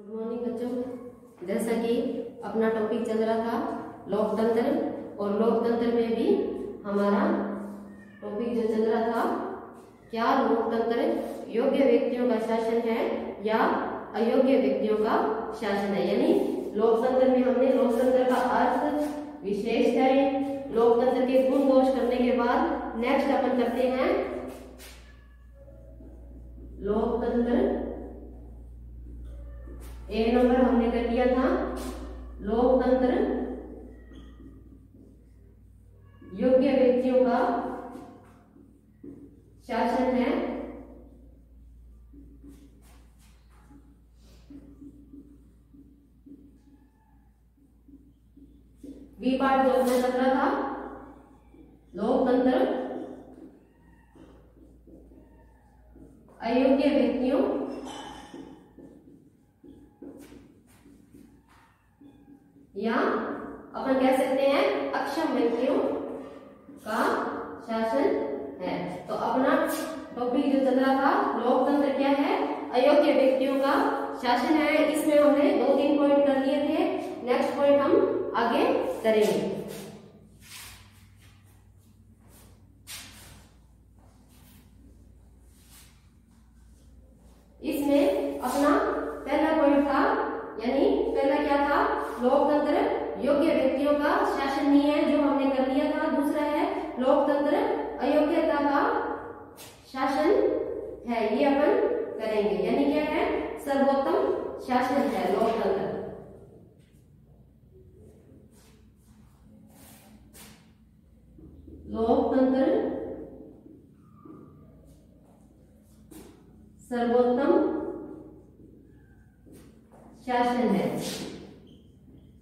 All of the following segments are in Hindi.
गुड मॉर्निंग बच्चों। जैसा कि अपना टॉपिक चल रहा था लोकतंत्र, और लोकतंत्र में भी हमारा टॉपिक जो चल रहा था, क्या लोकतंत्र योग्य व्यक्तियों का शासन है या अयोग्य व्यक्तियों का शासन है। यानी लोकतंत्र में हमने लोकतंत्र का अर्थ, विशेषताएं, लोकतंत्र के गुण दोष करने के बाद नेक्स्ट अपन करते हैं लोकतंत्र। एक नंबर हमने कर लिया था लोकतंत्र योग्य व्यक्तियों का शासन है बी पार्ट जो हमने चल रहा था लोकतंत्र अयोग्य व्यक्तियों या अपन कह सकते हैं अक्षम व्यक्तियों का शासन है। तो अपना टॉपिक जो चल रहा था लोकतंत्र क्या है, अयोग्य व्यक्तियों का शासन है। इसमें हमने 2-3 पॉइंट कर लिए थे, नेक्स्ट पॉइंट हम आगे करेंगे। इसमें अपना पहला पॉइंट था, यानी पहला क्या था, लोकतंत्र योग्य व्यक्तियों का शासन नहीं है, जो हमने कर लिया था। दूसरा है लोकतंत्र अयोग्यता का शासन है, ये अपन करेंगे। यानी क्या है, सर्वोत्तम शासन है लोकतंत्र। लोकतंत्र सर्वोत्तम शासन है।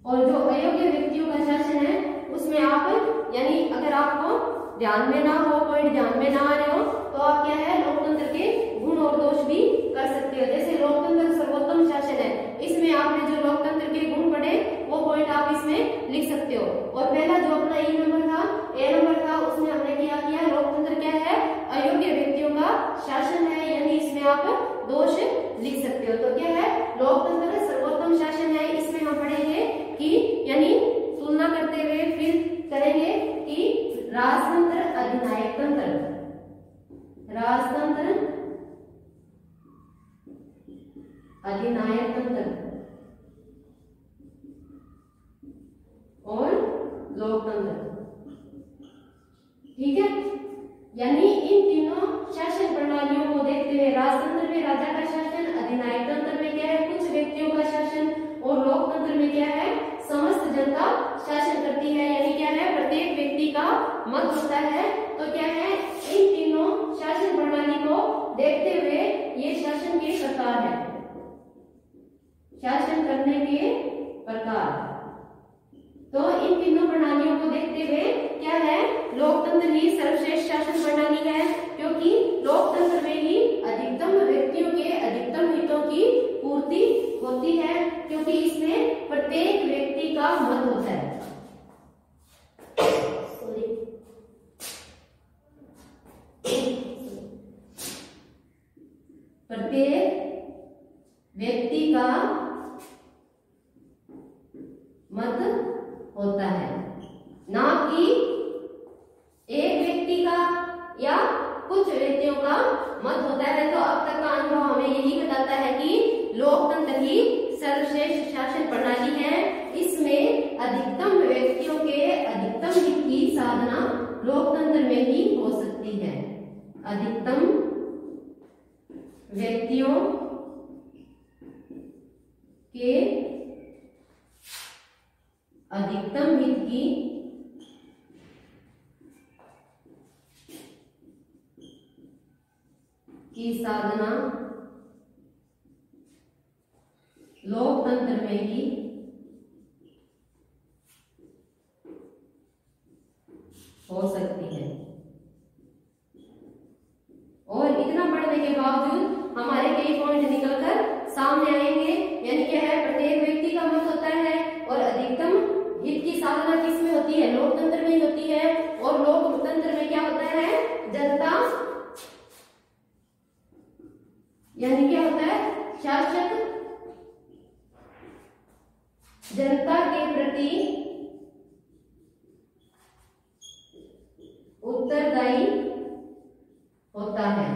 और जो अयोग्य व्यक्तियों का शासन है उसमें आप, यानी अगर आपको ध्यान में ना हो, पॉइंट ध्यान में ना आ रहे हो, तो आप क्या है लोकतंत्र के गुण और दोष भी कर सकते हो। जैसे लोकतंत्र सर्वोत्तम शासन है, इसमें आपने जो लोकतंत्र के गुण पढ़े वो पॉइंट आप इसमें लिख सकते हो। और पहला जो अपना ए नंबर था उसमें हमने क्या किया, लोकतंत्र क्या है, अयोग्य व्यक्तियों का शासन है, यानी इसमें आप दोष लिख सकते हो। तो क्या है, लोकतंत्र सर्वोत्तम शासन है। इसमें हम पढ़ेंगे कि, यानी तुलना करते हुए फिर करेंगे कि राजतंत्र अधिनायक तंत्र, राजतंत्र अधिनायक तंत्र और लोकतंत्र, ठीक है। यानी इन तीनों शासन प्रणालियों को देखते हुए, राजतंत्र में राजा का शासन, अधिनायक तंत्र में क्या है, कुछ व्यक्तियों का शासन, और लोकतंत्र में क्या है, समस्त जनता शासन करती है। यानी क्या है, प्रत्येक व्यक्ति का मत होता है। तो क्या है, इन तीनों शासन प्रणाली को देखते हुए ये शासन के प्रकार है, शासन करने के प्रकार। तो इन तीनों प्रणालियों को देखते हुए क्या है, लोकतंत्र ही सर्वश्रेष्ठ शासन प्रणाली है, क्योंकि लोकतंत्र में ही अधिकतम व्यक्तियों के अधिकतम हितों की पूर्ति होती है, क्योंकि इसमें प्रत्येक व्यक्ति का मत होता है। प्रत्येक व्यक्ति का मत होता है, ना कि एक व्यक्ति का या कुछ व्यक्तियों का मत होता है। तो अब तक का अनुभव हमें यही बताता है कि लोकतंत्र ही सर्वश्रेष्ठ शासन प्रणाली है। इसमें अधिकतम व्यक्तियों के अधिकतम हित की साधना लोकतंत्र में ही हो सकती है। अधिकतम व्यक्तियों के अधिकतम हित की साधना लोकतंत्र में ही हो सकती है। और इतना पढ़ने के बावजूद हमारे कई पॉइंट निकलकर सामने आएंगे। यानी क्या है, प्रत्येक व्यक्ति का मत होता है, और अधिकतम हित की साधना किसमें होती है, लोकतंत्र में होती है। और लोकतंत्र में क्या होता है, जनता यानी क्या होता है, शासक जनता के प्रति उत्तरदायी होता है।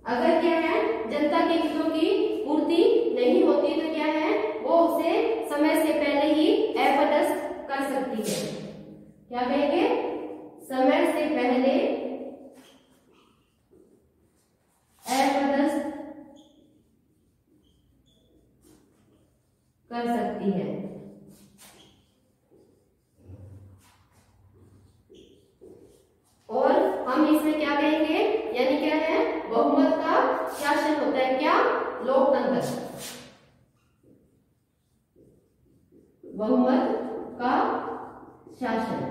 अगर क्या है जनता के हितों की पूर्ति नहीं होती तो क्या है वो उसे समय से पहले ही अपदस्थ कर सकती है। क्या कहेंगे? समय से पहले अपदस्थ कर सकती है। और हम इसमें क्या कहेंगे, यानी क्या है बहुमत का शासन होता है। क्या? लोकतंत्र। बहुमत का शासन।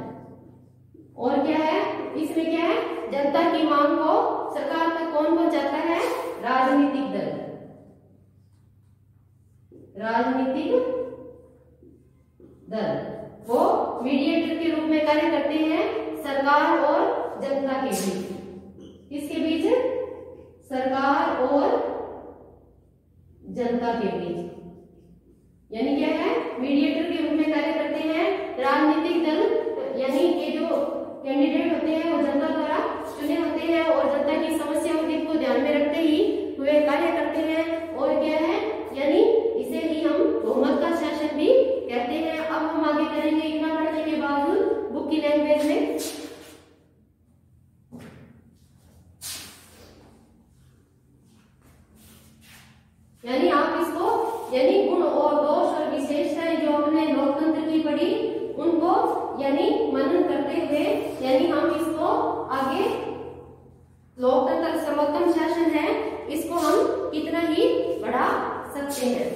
और क्या है इसमें क्या है जनता की मांग को सरकार तक कौन पहुंचाता है? राजनीतिक दल। राजनीतिक दल वो मीडिएटर के रूप में कार्य करते हैं सरकार और जनता के बीच। किसके बीच? सरकार और जनता के बीच। यानी क्या है मीडिएटर के रूप में कार्य करते हैं राजनीतिक दल, यानी ये जो कैंडिडेट होते हैं वो जनता द्वारा चुने होते हैं और जनता की समस्या और हित को ध्यान में रखते ही वे कार्य करते हैं। और क्या है यानी इसे ही हम बहुमत का शासन भी कहते हैं। अब हम आगे करेंगे इतना पढ़ने के बावजूद बुक की लैंग्वेज में। यानी आप इसको यानी गुण और दोष और विशेषताएं जो हमने लोकतंत्र की पढ़ी उनको यानी मनन करते हुए यानी हम इसको आगे लोकतंत्र सर्वोत्तम शासन है इसको हम कितना ही बढ़ा सकते हैं।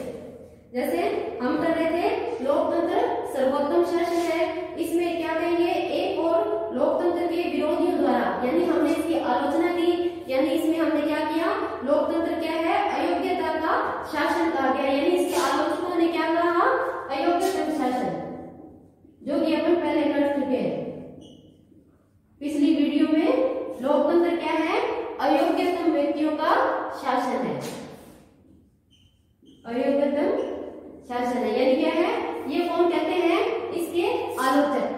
जैसे हम कर रहे थे लोकतंत्र सर्वोत्तम शासन है, इसमें क्या कहेंगे एक और लोकतंत्र के विरोधियों द्वारा यानी हमने इसकी आलोचना की। यानी इसमें हमने क्या किया लोकतंत्र क्या है अयोग्यता का शासन कहा गया। यानी इसके आलोचकों ने क्या कहा अयोग्यतम शासन, जो कि अपन पहले कर चुके हैं पिछली वीडियो में। लोकतंत्र क्या है अयोग्यतम व्यक्तियों का शासन है। अयोग्यतम शासन है यानी क्या है ये कौन कहते हैं इसके आलोचक।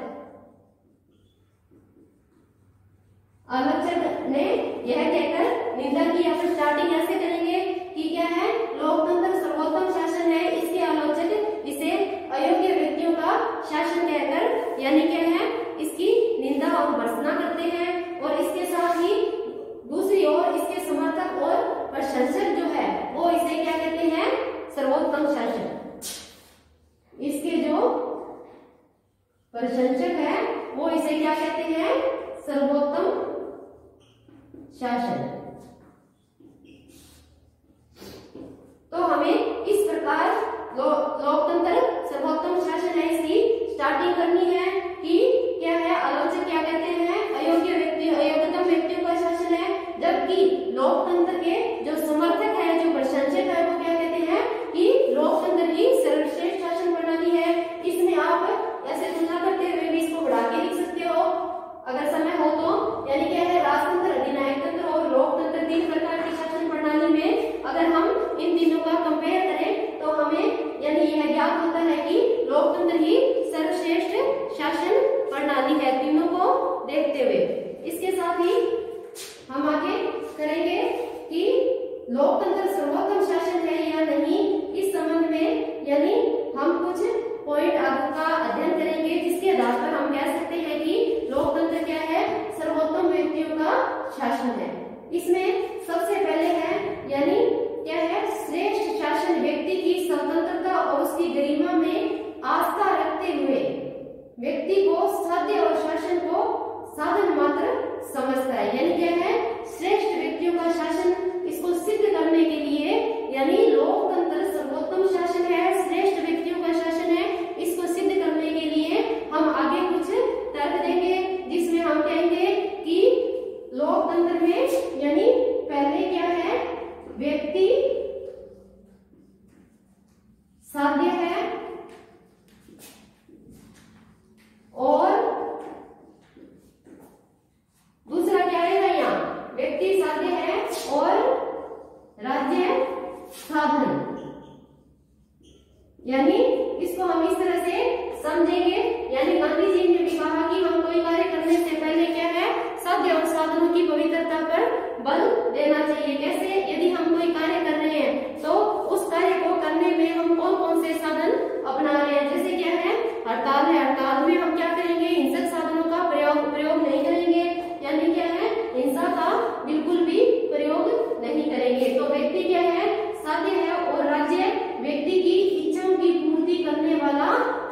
आलोचक ने यह कहकर निंदा की। अपन स्टार्टिंग ऐसे करेंगे कि क्या है लोकतंत्र सर्वोत्तम शासन है, इसके आलोचक इसे अयोग्य व्यक्तियों का शासन कहकर यानी क्या है इसकी निंदा और भर्त्सना करते हैं। और इसके साथ ही दूसरी ओर इसके समर्थक और प्रशंसक जो है वो इसे क्या कहते हैं सर्वोत्तम शासन। इसके जो प्रशंसक है वो इसे क्या कहते हैं सर्वोत्तम शासन। तो हमें इस प्रकार लोकतंत्र सर्वोत्तम शासन है इसकी स्टार्टिंग करनी है कि क्या है आलोचक क्या कहते हैं अयोग्यतम व्यक्तियों का शासन है, जबकि लोकतंत्र के जो समर्थक है जो प्रशंसक है वो क्या कहते हैं कि लोकतंत्र ही सर्वश्रेष्ठ शासन प्रणाली है। इसमें आप ऐसे तुलना करते हुए भी इसको बढ़ा के लिख सकते हो अगर समय हो तो। यानी क्या है राजतंत्र अधिनायक तंत्र और लोकतंत्र तीन प्रकार की शासन प्रणाली में अगर हम इन तीनों का कंपेयर करें तो हमें यानी यह ज्ञात होता है कि लोकतंत्र ही सर्वश्रेष्ठ शासन प्रणाली है तीनों को देखते हुए। इसके साथ ही हम आगे करेंगे कि लोकतंत्र सर्वोत्तम शासन है या नहीं इस संबंध में यानी हम कुछ पॉइंट आगे का अध्ययन करेंगे जिसके आधार पर हम कह सकते हैं कि लोकतंत्र क्या है सर्वोत्तम व्यक्तियों का शासन है। इसमें सबसे पहले है यानी क्या है श्रेष्ठ शासन व्यक्ति की स्वतंत्रता और उसकी गरिमा में आस्था रखते हुए व्यक्ति को साध्य और शासन को साधन मात्र समझता है। यानी क्या है श्रेष्ठ व्यक्तियों का शासन इसको सिद्ध करने के लिए यानी लोकतंत्र सर्वोत्तम शासन है श्रेष्ठ व्यक्तियों का शासन है, इसको सिद्ध करने के लिए हम आगे कुछ तर्क देंगे जिसमें हम कहेंगे कि लोकतंत्र में यानी पहले क्या है व्यक्ति साध्य है और दूसरा क्या आएगा यहाँ व्यक्ति साध्य है और राज्य साधन। यानी इसको हम इस तरह से समझेंगे, यानी गांधी जी ने भी कहा कि हम कोई कार्य करने से पहले क्या है, साध्य और साधनों की पवित्रता पर बल देना चाहिए। कैसे? यदि हम कोई कार्य कर रहे हैं तो उस कार्य को करने में हम कौन कौन से साधन अपना रहे हैं। जैसे क्या है, हड़ताल है, हड़ताल में हम क्या करेंगे, हिंसक साधनों का प्रयोग नहीं करेंगे, यानी क्या है, हिंसा का बिल्कुल भी प्रयोग नहीं करेंगे। तो व्यक्ति क्या है, साध्य है, और राज्य व्यक्ति की इच्छाओं की पूर्ति करने वाला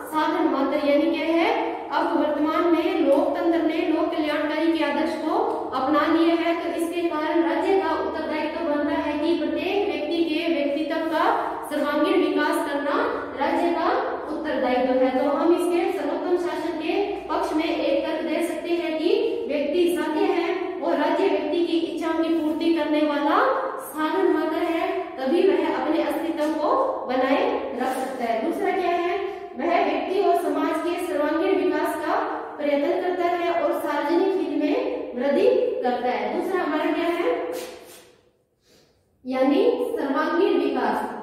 साधन मात्र, यानी क्या है, अब वर्तमान में लोकतंत्र ने लोक कल्याणकारी के आदर्श को अपना लिया है। तो इसके कारण राज्य का उत्तरदायित्व बनता है कि प्रत्येक व्यक्ति के व्यक्तित्व का सर्वांगीण विकास करना राज्य का उत्तरदायित्व है। तो हम इसके सर्वोत्तम शासन के पक्ष में एक तर्क दे सकते हैं कि व्यक्ति साध्य है और राज्य व्यक्ति की इच्छाओं की पूर्ति करने वाला साधन मात्र है, तभी वह अपने अस्तित्व को बनाए रख सकता है। दूसरा क्या है, वह व्यक्ति और समाज के सर्वांगीण विकास का प्रयत्न करता है और सार्वजनिक हित में वृद्धि करता है। दूसरा हमारा क्या है, यानी सर्वांगीण विकास,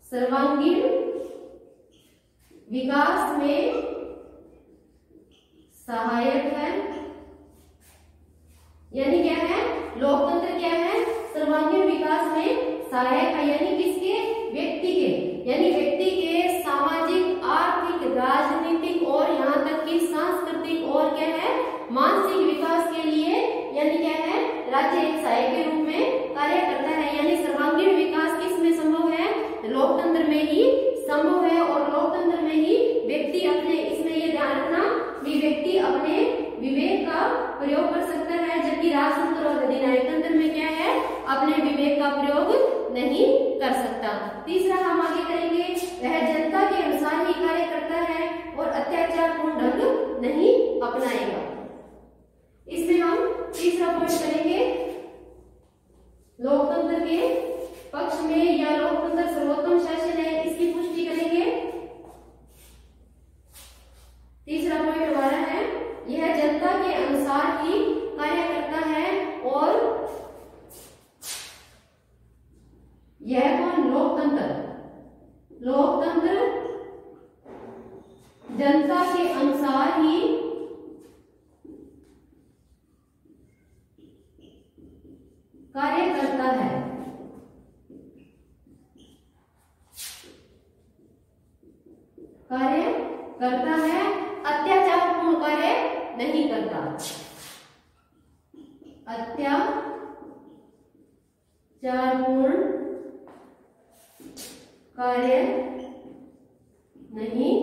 सर्वांगीण विकास में सहायक है, यानी क्या है, लोकतंत्र क्या है, सर्वांगीण विकास में सहायक है, यानी किसके, व्यक्ति के, यानी व्यक्ति के सामाजिक, आर्थिक, राजनीतिक और यहाँ तक कि सांस्कृतिक और क्या है, मानसिक विकास के लिए, यानी क्या है, राज्य एक सहायक के रूप में कार्य करता है। यानी सर्वांगीण विकास किस में संभव है, लोकतंत्र में ही संभव है, और लोकतंत्र में ही व्यक्ति अपने, इसमें ये ध्यान रखना कि व्यक्ति अपने विवेक का प्रयोग कर सकता है, जबकि राजतंत्र और अधिनायक तंत्र में क्या है, अपने विवेक का प्रयोग नहीं कर सकता। तीसरा हम आगे करेंगे, वह जनता के अनुसार ही कार्य करता है और अत्याचारपूर्ण ढंग नहीं अपनाएगा। इसमें हम तीसरा पॉइंट करेंगे, लोकतंत्र के पक्ष में या लोकतंत्र सर्वोत्तम शासन है, इसकी पुष्टि करेंगे। तीसरा पॉइंट हमारा है, यह जनता के अनुसार ही कार्य करता है और यह कौन, लोकतंत्र, लोकतंत्र जनता के अनुसार ही कार्य करता है, कार्य करता है, अत्याचारपूर्ण कार्य नहीं करता, अत्याचारपूर्ण कार्य नहीं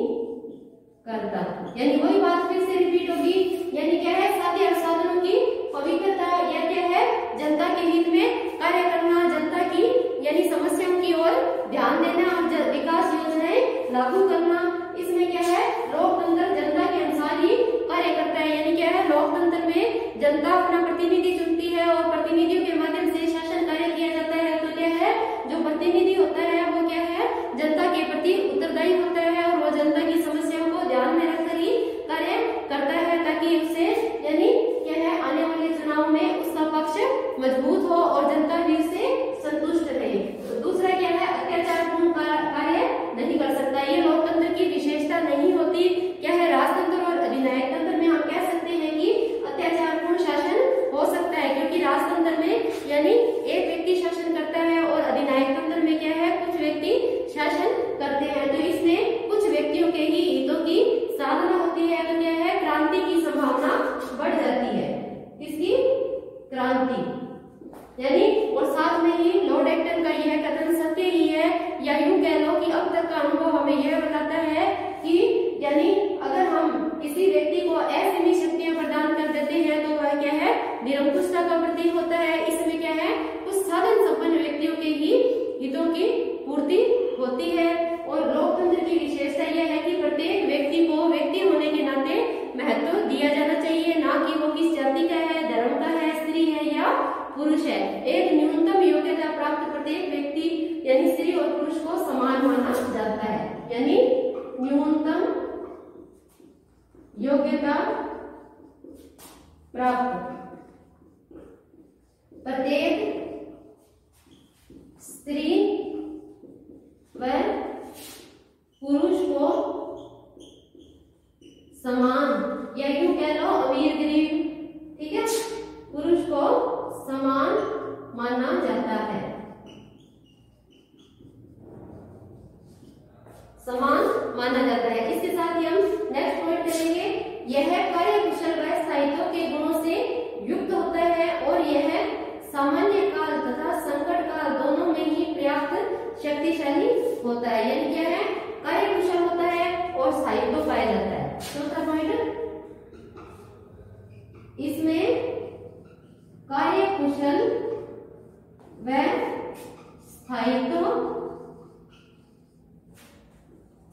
करता। यानी वही बात फिर से रिपीट होगी, यानी क्या है, साध्य और साधनों की पवित्रता, या क्या है, जनता के हित में कार्य करना, जनता की यानी समस्याओं की ओर ध्यान देना और विकास योजनाएं लागू करना। इसमें क्या है, लोकतंत्र जनता के अनुसार ही कार्य करता है, यानी क्या है, लोकतंत्र में जनता अपना प्रतिनिधि चुनती है और प्रतिनिधियों के माध्यम से शासन कार्य किया जाता है। तो क्या है, जो प्रतिनिधि होता है वो क्या है, जनता के प्रति उत्तरदायी होता है और वो जनता की समस्याओं को ध्यान में रखकर ही कार्य करता है, ताकि उससे यानी क्या है, आने वाले चुनाव में उसका पक्ष मजबूत हो और जनता भी उससे संतुष्ट रहे। तो दूसरा क्या है, अत्याचारपूर्ण कार्य नहीं कर सकता, ये लोकतंत्र की विशेषता नहीं होती। क्या है, राजतंत्र और अधिनायक तंत्र में हम कह सकते हैं कि अत्याचारपूर्ण शासन हो सकता है, क्योंकि राजतंत्र में यानी एक व्यक्ति शासन करता है और अधिनायक तंत्र में क्या है, कुछ व्यक्ति शासन करते हैं। तो इसमें कुछ व्यक्तियों के ही हितों की साधना होती है, तो क्या है, क्रांति की संभावना बढ़ जाती है, इसकी क्रांति, यानी और साथ में ही लॉर्ड एक्टन का यह कथन सत्य ही है, या यूं कह लो कि अब तक का अनुभव हमें यह बताता है कि यानी अगर हम किसी व्यक्ति को ऐसी शक्तियां प्रदान कर देते हैं तो वह क्या है, निरंकुशता का प्रतीक होता है। इसमें क्या है, कुछ साधन संपन्न व्यक्तियों के ही हितों की पूर्ति होती है। और लोकतंत्र की विशेषता यह है कि प्रत्येक व्यक्ति को व्यक्ति होने के नाते महत्व दिया जाना चाहिए, ना कि वो किस जाति का है, धर्म का है, स्त्री है या पुरुष है। एक न्यूनतम योग्यता प्राप्त प्रत्येक व्यक्ति यानी स्त्री और पुरुष को समान माना जाता है, यानी न्यूनतम योग्यता प्राप्त प्रत्येक स्त्री समान माना जाता है। इसके साथ ही हम नेक्स्ट पॉइंट करेंगे, यह कार्यकुशल व स्थायित्व के गुणों से युक्त होता है और यह सामान्य काल तथा संकट काल दोनों में ही पर्याप्त शक्तिशाली होता है। यानी क्या है, कार्यकुशल होता है और स्थायित्व पाया जाता है। चौथा पॉइंट, इसमें कार्यकुशल व स्थायित्व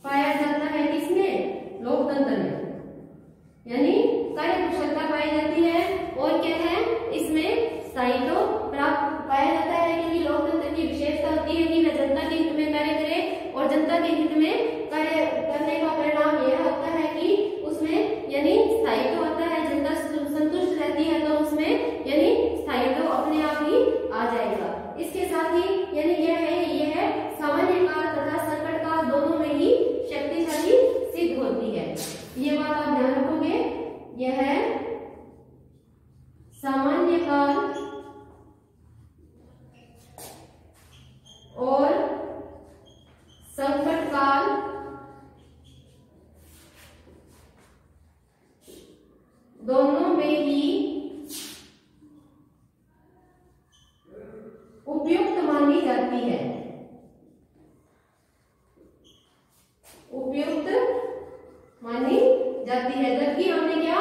पाया जाता है किसमें, लोकतंत्र में। यानी कार्यकुशलता पाई जाती है और क्या है, इसमें स्थायित्व प्राप्त पाया जाता है, क्योंकि लोकतंत्र की विशेषता होती है कि वह जनता के हित में कार्य करे और जनता के हित में कार्य करने का परिणाम यह होता है कि उसमें यानी स्थायित्व होता है, जनता संतुष्ट रहती है तो उसमें यानी स्थायित्व अपने आप ही आ जाएगा। इसके साथ ही यानी यह सामान्य काल तथा संकट काल दोनों में ही शक्तिशाली सिद्ध होती है। ये बात आप ध्यान रखोगे, यह सामान्य काल और संकट काल दोनों में ही उपयुक्त मानी जाती है। उपयुक्त मानी जाती है। जबकि हमने क्या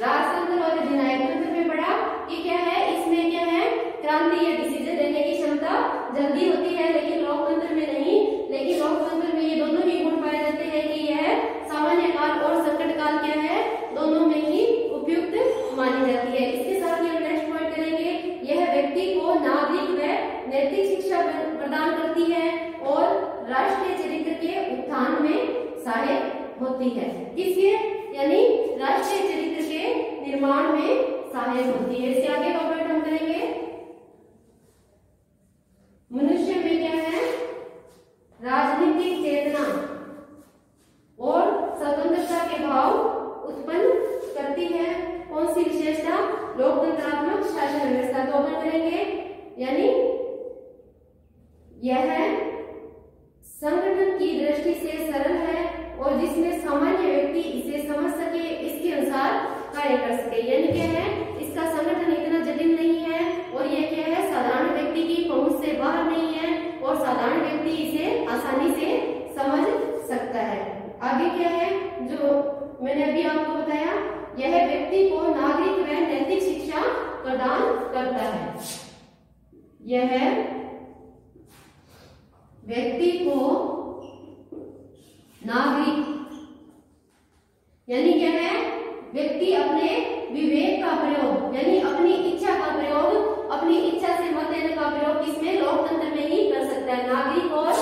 राजतंत्र और विधायक तंत्र में पढ़ा कि क्या है, इसमें क्या है, क्रांति या डिसीजन लेने की क्षमता जल्दी होती है, लेकिन लोकतंत्र में नहीं। लेकिन लोकतंत्र में ये दोनों ही गुण पाए जाते हैं कि यह सामान्य काल और संकट काल क्या है, दोनों में ही उपयुक्त मानी जाती है। इसके साथ ही हम नेक्स्ट पॉइंट करेंगे, यह व्यक्ति को नागरिक व नैतिक शिक्षा प्रदान करती है और राष्ट्रीय चरित्र के उत्थान में सहायक होती है। किसके, यानी राष्ट्रीय चरित्र के निर्माण में सहायक होती है। इसके आगे का पॉइंट हम करेंगे, मनुष्य में क्या है, राजनीतिक चेतना और स्वतंत्रता के भाव उत्पन्न करती है। कौन सी विशेषता, लोकतंत्रात्मक शासन व्यवस्था को अपन करेंगे। यानी यह संगठन की दृष्टि से सरल है और जिसमें सामान्य व्यक्ति इसे समझ सके, इसके अनुसार कार्य कर सके। यानी क्या है, इसका संगठन इतना जटिल नहीं है और यह क्या है, साधारण व्यक्ति की पहुंच से बाहर नहीं है और साधारण व्यक्ति इसे आसानी से समझ सकता है। आगे क्या है, जो मैंने अभी आपको बताया, यह व्यक्ति को नागरिक व नैतिक शिक्षा प्रदान करता है। यह व्यक्ति को नागरिक यानी क्या है, व्यक्ति अपने विवेक का प्रयोग यानी अपनी इच्छा का प्रयोग, अपनी इच्छा से मत देने का प्रयोग किसमें, लोकतंत्र में ही कर सकता है। नागरिक और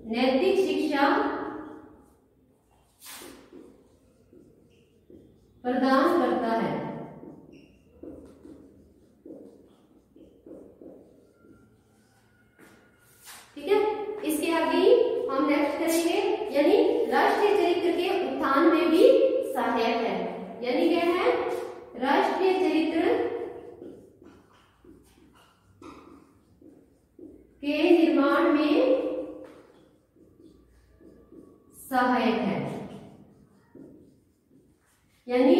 नैतिक शिक्षा प्रदान करता है। ठीक है, इसके आगे हम नेक्स्ट करेंगे, यानी राष्ट्रीय चरित्र के उत्थान में भी सहायक है। यानी क्या है, राष्ट्रीय चरित्र के निर्माण में सहायक है। यानी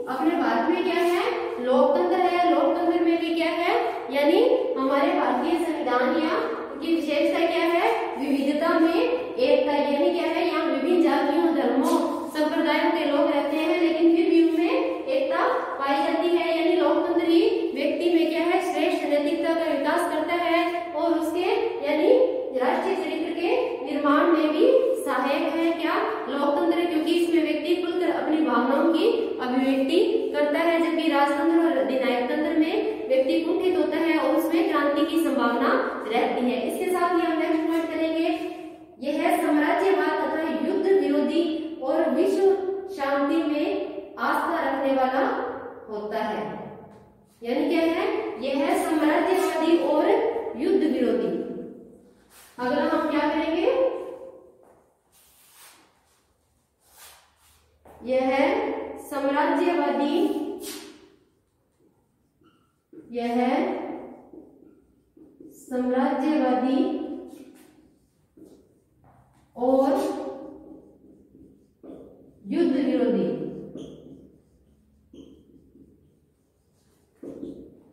अपने भारत में क्या है, लोकतंत्र है, लोकतंत्र में भी क्या है, यानी हमारे भारतीय संविधान या की विशेषता क्या है, विविधता में एकता। यानी क्या है, यहाँ विभिन्न जातियों, धर्मों, संप्रदायों के लोग रहते हैं, लेकिन फिर भी उनमें एकता पाई जाती है। यानी लोकतंत्र ही व्यक्ति में क्या है, श्रेष्ठ नैतिकता का विकास करता है और उसके यानी राष्ट्रीय चरित्र के निर्माण में भी सहायक है। क्या, लोकतंत्र, क्योंकि इसमें व्यक्ति खुलकर अपनी भावनाओं की अभिव्यक्ति करता है, जबकि राजतंत्र और अधिनायक तंत्र में व्यक्ति कुंठित होता है और उसमें क्रांति की संभावना रहती है। इसके साथ ही हम नेक्स्ट पॉइंट करेंगे, यह साम्राज्यवाद तथा युद्ध विरोधी और विश्व शांति में आस्था रखने वाला होता है। यानी क्या है, यह साम्राज्यवादी और युद्ध विरोधी। अगला हम क्या करेंगे, यह साम्राज्यवादी, यह साम्राज्यवादी और युद्ध विरोधी,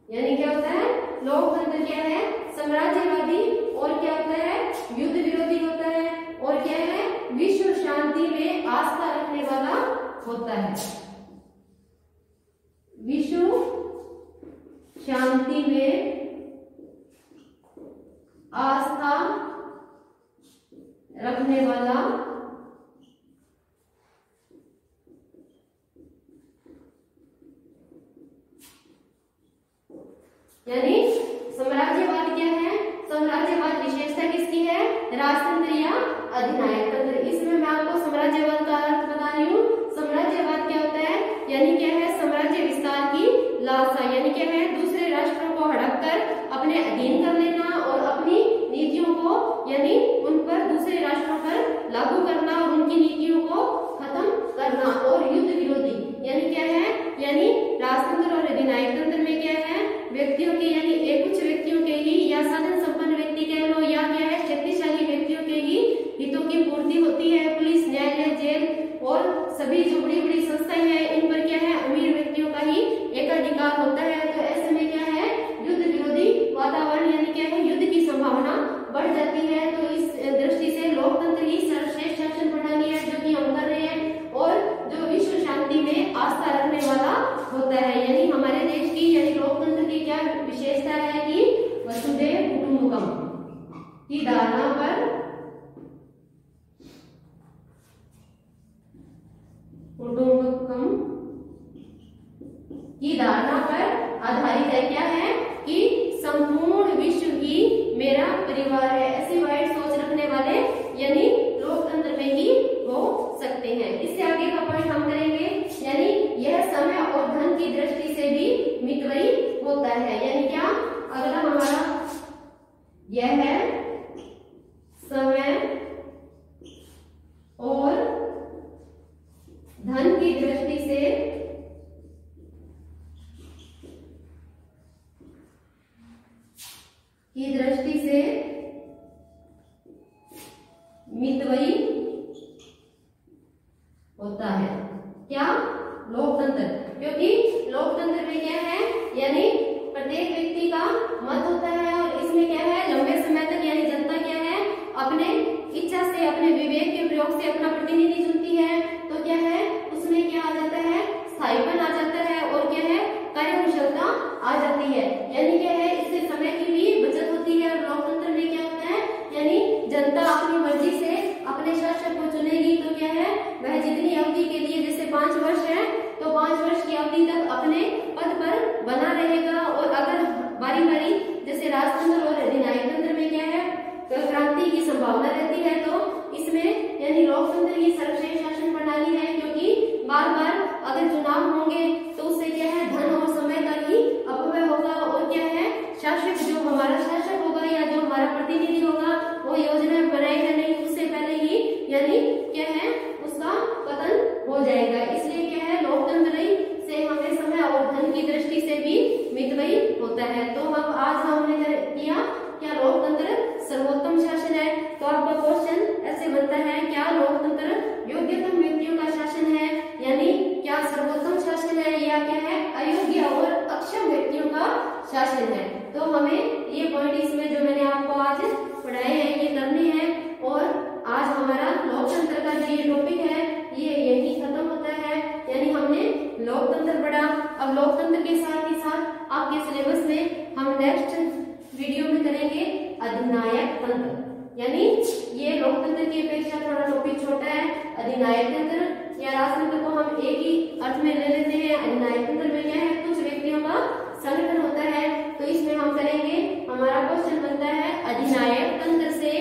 यानी क्या होता है, लोकतंत्र क्या है, साम्राज्यवादी, और क्या होता है, युद्ध विरोधी होता है, और क्या है, विश्व शांति में आस्था रखने वाला होता है। विश्व शांति में आस्था रखने वाला यानी साम्राज्यवाद क्या है, साम्राज्यवाद विशेषता किसकी है, राजतंत्र या अधिनायक तंत्र। इसमें मैं आपको साम्राज्यवाद का अर्थ बता रही हूँ। साम्राज्यवाद क्या होता है, यानी क्या है, साम्राज्य विस्तार की लालसा, यानी क्या है, दूसरे राष्ट्रों को हड़प कर अपने अधीन कर लेना और अपनी नीतियों को यानी उन पर दूसरे राष्ट्रों पर लागू करना और उनकी नीतियों को खत्म करना। और युद्ध विरोधी यानी क्या है, यानी राजतंत्र और अधिनायक तंत्र में क्या है, व्यक्तियों के यानी एक कुछ व्यक्तियों के ही या साधन संपन्न व्यक्ति कह लो या क्या है, शक्तिशाली व्यक्तियों के ही हितों की पूर्ति होती है। पुलिस, न्यायालय, जेल और सभी जो बड़ी बड़ी संस्थाएं हैं, इन पर क्या है, अमीर व्यक्तियों का ही एकाधिकार होता है। तो ऐसे में क्या है, युद्ध विरोधी वातावरण यानी क्या है, युद्ध की संभावना बढ़ जाती है। तो इस दृष्टि से लोकतंत्र ही सर्वश्रेष्ठ शासन प्रणाली है जो कि हम कर रहे हैं, और जो विश्व शांति में आस्था रखने वाला होता है। यानी हमारे देश की यानी लोकतंत्र की क्या विशेषता है कि वसुधैव कुटुंबकम की धारणा पर आधारित है। क्या है कि संपूर्ण विश्व ही मेरा परिवार है। ऐसी वाइड सोच रखने वाले यानी लोकतंत्र में ही हो सकते हैं। इससे आगे का पॉइंट हम करेंगे, यानी यह समय और धन की दृष्टि से भी मितव्ययी होता है। यानी क्या, अगला हमारा यह है समय और धन की दृष्टि से मितव्ययी होता है। क्या, लोकतंत्र, क्योंकि लोकतंत्र में क्या है, यानी प्रत्येक व्यक्ति का मत होता है और इसमें क्या है, लंबे समय तक यानी जनता क्या है, अपने इच्छा से अपने विवेक के प्रयोग से अपना प्रतिनिधि चुनती है। तो क्या है, उसमें क्या आ जाता है, स्थायीपन आ जाता है और क्या है, कार्यकुशलता आ जाती है। यानी क्या है, इससे समय की भी बचत होती है। और लोकतंत्र में क्या होता है, यानी जनता अपनी मर्जी से अपने शासक को चुनेगी। तो क्या है, वह जितनी अवधि के लिए, जैसे 5 वर्ष है तो 5 वर्ष की अवधि तक अपने पद पर बना रहेगा। और अगर बारी बारी जैसे राजतंत्र और अधिनायक तंत्र में क्या है, क्रांति की संभावना रहती है। तो इसमें यानी लोकतंत्र ही सर्वश्रेष्ठ शासन प्रणाली है, क्योंकि बार बार अगर चुनाव होंगे तो उससे क्या है, धन और समय का ही अपव्यय होगा। और क्या है, शासक जो हमारा शासक होगा या जो हमारा प्रतिनिधि होगा वो योजना बनाएगा नहीं, उससे पहले ही यानी क्या है, उसका पतन हो जाएगा। इसलिए क्या है, लोकतंत्र से हमें समय और धन की दृष्टि से भी मितव्ययी होता है। तो अब आज हमने किया क्या लोकतंत्र सर्वोत्तम शासन है। तो आपका क्वेश्चन ऐसे बनता है, क्या लोकतंत्र योग्यतम व्यक्तियों का शासन है, यानी क्या सर्वोत्तम शासन है या क्या है, अयोग्य और अक्षम व्यक्तियों का शासन है। तो हमें ये पॉइंट इसमें जो मैंने आपको आज पढ़ाए हैं ये करने हैं। और आज हमारा लोकतंत्र का जो ये टॉपिक है ये यही खत्म होता है। यानी हमने लोकतंत्र पढ़ा। अब लोकतंत्र के साथ ही साथ आपके सिलेबस में हम नेक्स्ट वीडियो में करेंगे अधिनायक तंत्र। यानी ये लोकतंत्र की अपेक्षा थोड़ा टॉपिक छोटा है। अधिनायक तंत्र या राजतंत्र को हम एक ही अर्थ में ले लेते हैं। अधिनायक तंत्र में क्या है, कुछ व्यक्तियों का संगठन होता है। तो इसमें हम करेंगे, हमारा क्वेश्चन बनता है, अधिनायक तंत्र से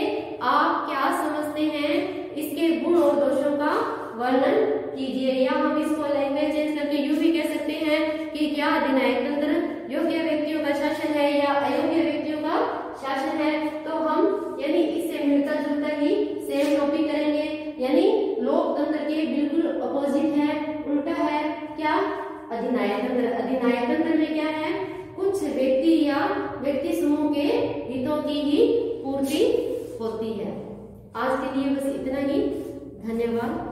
आप क्या समझते हैं, इसके गुण और दोषों का वर्णन कीजिए। या हम इसको लैंग्वेज चेंज करके यूं भी कह सकते हैं कि क्या अधिनायक तंत्र योग्य व्यक्तियों का शासन है या अयोग्य व्यक्तियों का शासन है। तो हम यानी इससे मिलता जुलता ही सेम टॉपिक करेंगे। यानी लोकतंत्र के बिल्कुल अपोजिट है, उल्टा है क्या, अधिनायक तंत्र। अधिनायक तंत्र में क्या है, कुछ व्यक्ति या व्यक्ति समूह के हितों की ही पूर्ति होती है। आज के लिए बस इतना ही। धन्यवाद।